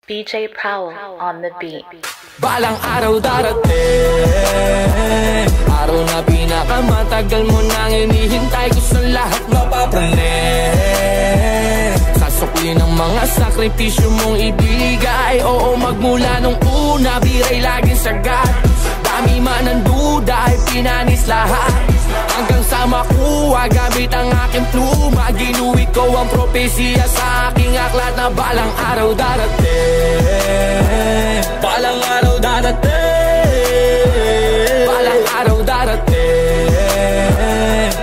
DJ Prowl on the beat. Balang araw darating, araw na pinakamatagal mo nang hinihintay ko, sa lahat mapapraning. Sasukli ng mga sakripisyo mong ibigay. Oo, magmula nung una, biray laging sagat. Dami man ang duda, ay pinanis lahat. Hanggang sa makuha, gamit ang aking pluma. Ginuhit ko ang propesya sa aking aklat na balang araw darating. Balang araw darating, balang araw darating,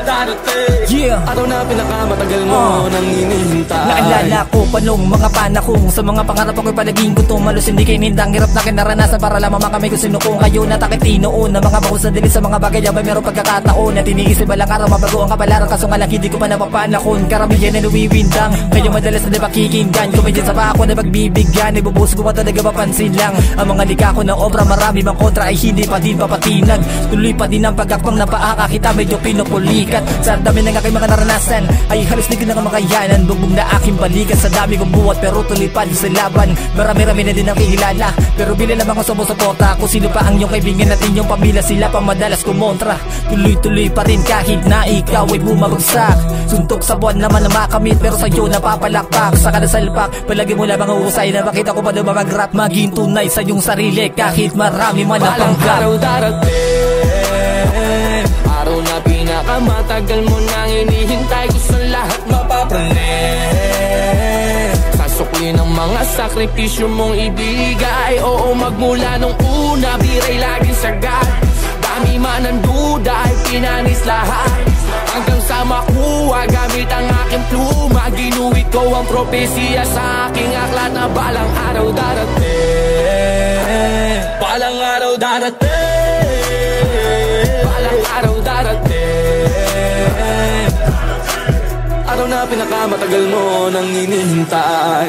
darating. Yeah. Araw na pinakamatagal mo nang hinihintay. Naalala ko pa nung mga panahon, sa mga pangarap ako'y palaging gutom. Malos hindi kinindang hirap na kinaranasan para lamang makamay kung sino ko ngayon. At aking tinoon na mga bahos na dilis sa mga bagay na mayroong pagkakataon. At iniisip balang araw mabago ang kapalaran, kaso nga lang hindi ko pa napapanahon. Karamihan na nawiwindang, kayo madalas na napakikinggan. Kumedyan sa pa ako na pagbibigyan, ibubuhos ko pa talaga mapansin lang. Ang mga lika ko na obra, marami mang kontra ay hindi pa din papatinag. Tuloy pa din ang pagkakpang na paakakita, medyo pinupulikat. Sa dami ng aking mga naranasan, ay halos di ko na makayanan. Bugbog na aking balikan, sa dami kong buhat, pero tuloy pa din sa laban. Marami-rami na din ang kikilala, pero bila lamang ang sumusuporta. Kung sino pa ang iyong kaibigan at inyong pamilya, sila pang madalas kumontra. Tuloy-tuloy pa rin kahit na ikaw ay bumabagsak. Suntok sa buwan naman na makamit, pero sa'yo napapalakpak. Sa kanasalpak, palagi mo lamang uhusay na makita ko pa doon mag-rap. Maging tunay sa iyong sarili kahit marami man ang Balang panggap. araw darating, araw na pinakamatagal mo nang hinihintay ko, sa lahat mapapraning. Sasukli ng mga sakripisyo mong ibigay. Oo, magmula nung una, biray laging sagat. Dami man ang duda, ay pinanis lahat. Hanggang sa makuha, gamit ang aking pluma. Ginuhit ko ang propesya sa aking aklat na balang araw darating. Balang araw darating, balang araw darating. Araw na pinakamatagal mo nang hinihintay.